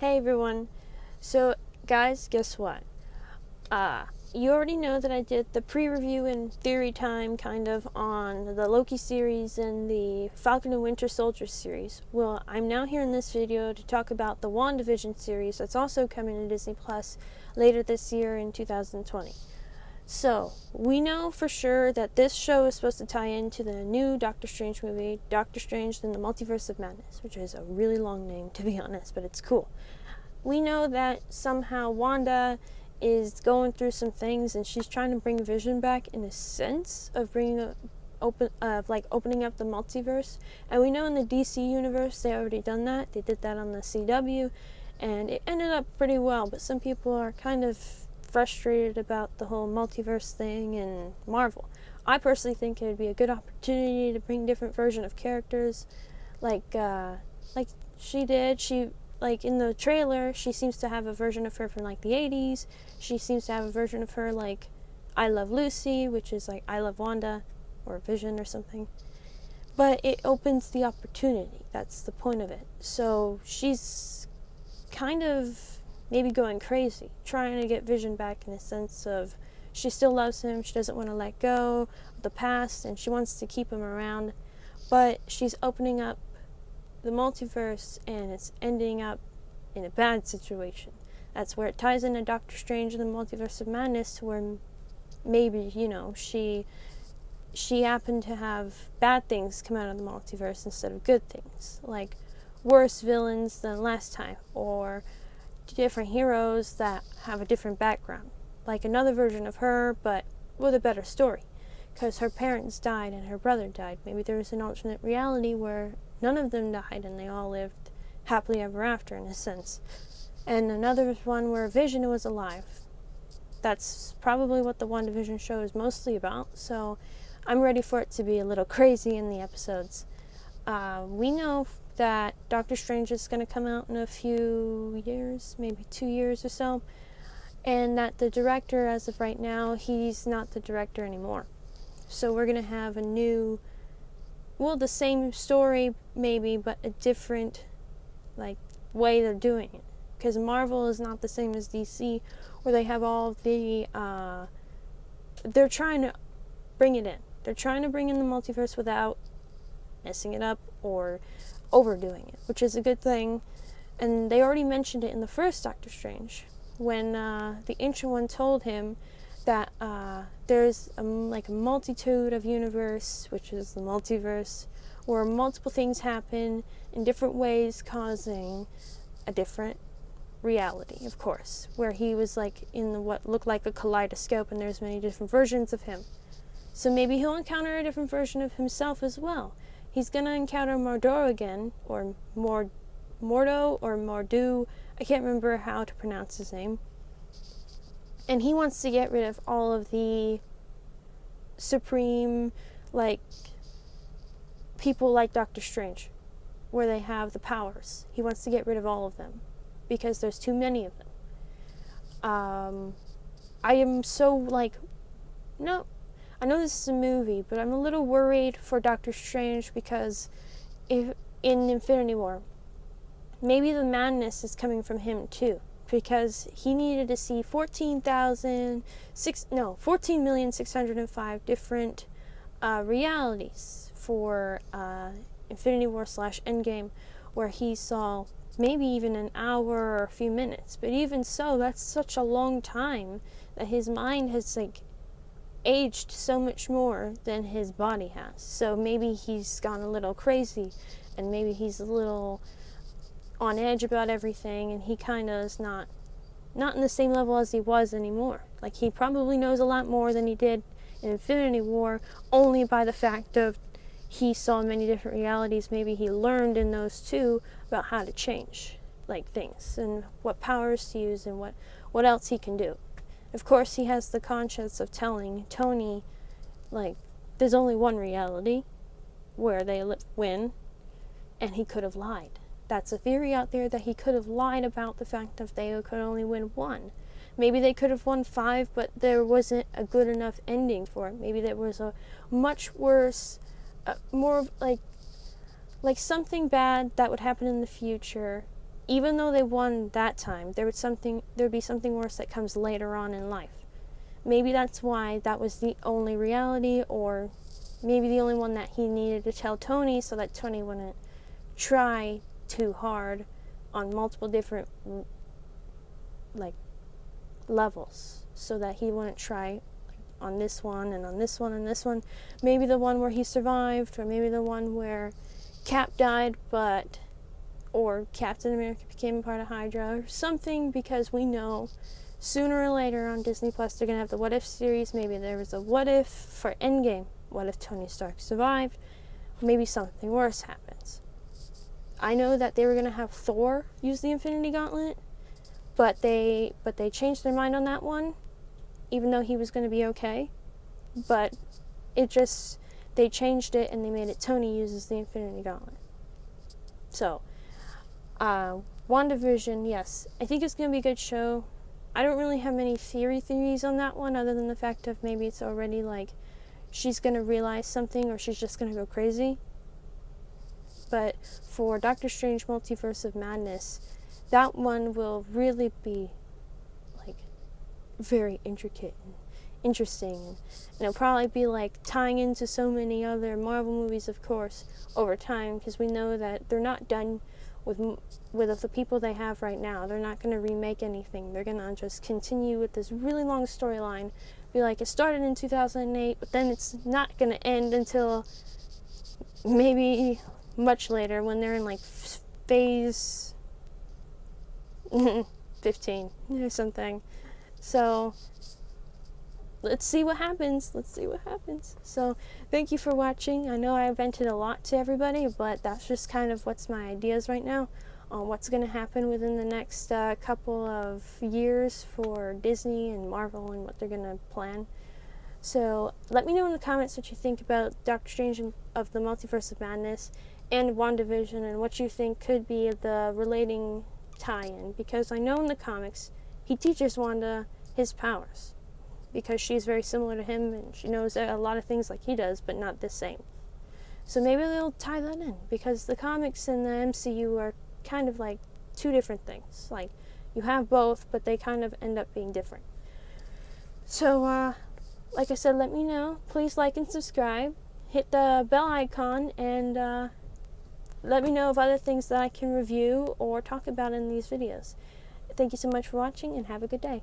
Hey everyone. So guys, guess what? You already know that I did the pre-review and theory time kind of on the Loki series and the Falcon and Winter Soldier series. Well, I'm now here in this video to talk about the WandaVison series that's also coming to Disney Plus later this year in 2020. So, we know for sure that this show is supposed to tie into the new Doctor Strange movie, Doctor Strange and the Multiverse of Madness, which is a really long name to be honest, but it's cool. We know that somehow Wanda is going through some things and she's trying to bring Vision back in a sense of opening up the multiverse. And we know in the DC universe they already done that. They did that on the CW and it ended up pretty well, but some people are kind of frustrated about the whole multiverse thing in Marvel. I personally think it would be a good opportunity to bring different version of characters like she did. Like in the trailer, she seems to have a version of her from like the 80s. She seems to have a version of her like I Love Lucy, which is like I Love Wanda or Vision or something. But it opens the opportunity. That's the point of it. So she's kind of maybe going crazy, trying to get Vision back in a sense of she still loves him. She doesn't want to let go of the past and she wants to keep him around. But she's opening up the multiverse and it's ending up in a bad situation. That's where it ties into Doctor Strange and the Multiverse of Madness, where maybe, she happened to have bad things come out of the multiverse instead of good things, like worse villains than last time, or different heroes that have a different background, like another version of her but with a better story, because her parents died and her brother died. Maybe there was an alternate reality where none of them died and they all lived happily ever after in a sense. And another one where Vision was alive. That's probably what the WandaVision show is mostly about, so I'm ready for it to be a little crazy in the episodes. We know that Doctor Strange is going to come out in a few years, maybe 2 years or so, and that the director, as of right now, he's not the director anymore. So we're going to have a new, the same story maybe, but a different way they're doing it. Because Marvel is not the same as DC, where they have all the, they're trying to bring it in. They're trying to bring in the multiverse without messing it up or overdoing it, which is a good thing. And they already mentioned it in the first Doctor Strange, when the Ancient One told him that there's a multitude of universe, which is the multiverse, where multiple things happen in different ways, causing a different reality, of course, where he was in what looked like a kaleidoscope and there's many different versions of him. So maybe he'll encounter a different version of himself as well. He's going to encounter Mordo again, or Mordo or Mordu. I can't remember how to pronounce his name. And he wants to get rid of all of the supreme, people like Doctor Strange, where they have the powers. He wants to get rid of all of them, because there's too many of them. I am so, no, I know this is a movie, but I'm a little worried for Doctor Strange, because if in Infinity War, maybe the madness is coming from him too. Because he needed to see 14,605 different realities for Infinity War / Endgame, where he saw maybe even an hour or a few minutes. But even so, that's such a long time that his mind has aged so much more than his body has. So maybe he's gone a little crazy, and maybe he's a little on edge about everything, and he kind of is not in the same level as he was anymore. He probably knows a lot more than he did in Infinity War, only by the fact of he saw many different realities. Maybe he learned in those too about how to change things and what powers to use and what else he can do. Of course, he has the conscience of telling Tony there's only one reality where they win, and he could have lied. That's a theory out there, that he could have lied about the fact that they could only win one. Maybe they could have won 5, but there wasn't a good enough ending for it. Maybe there was a much worse, more of something bad that would happen in the future, even though they won that time, there'd be something worse that comes later on in life. Maybe that's why that was the only reality, or maybe the only one that he needed to tell Tony so that Tony wouldn't try too hard on multiple different levels, so that he wouldn't try on this one and on this one and this one. Maybe the one where he survived, or maybe the one where Cap died or Captain America became a part of Hydra or something, because we know sooner or later on Disney Plus they're going to have the What If series. Maybe there was a What If for Endgame. What if Tony Stark survived? Maybe something worse happens. I know that they were going to have Thor use the Infinity Gauntlet, but they changed their mind on that one, even though he was going to be okay. But they changed it and they made it Tony uses the Infinity Gauntlet. So, WandaVision, yes, I think it's going to be a good show. I don't really have many theories on that one, other than the fact of maybe it's already she's going to realize something, or she's just going to go crazy. But for Doctor Strange Multiverse of Madness, that one will really be very intricate and interesting, and it'll probably be tying into so many other Marvel movies, of course, over time, because we know that they're not done with the people they have right now. They're not going to remake anything. They're going to just continue with this really long storyline. Be it started in 2008, but then it's not going to end until maybe much later, when they're in phase 15 or something. So let's see what happens. So thank you for watching. I know I vented a lot to everybody, but that's just kind of what's my ideas right now on what's going to happen within the next couple of years for Disney and Marvel, and what they're going to plan. So let me know in the comments what you think about Doctor Strange of the Multiverse of Madness and WandaVision, and what you think could be the relating tie-in, because I know in the comics he teaches Wanda his powers, because she's very similar to him and she knows a lot of things like he does, but not the same. So maybe they'll tie that in, because the comics and the MCU are kind of two different things. You have both, but they kind of end up being different. So like I said, let me know. Please like and subscribe. Hit the bell icon, and let me know of other things that I can review or talk about in these videos. Thank you so much for watching, and have a good day.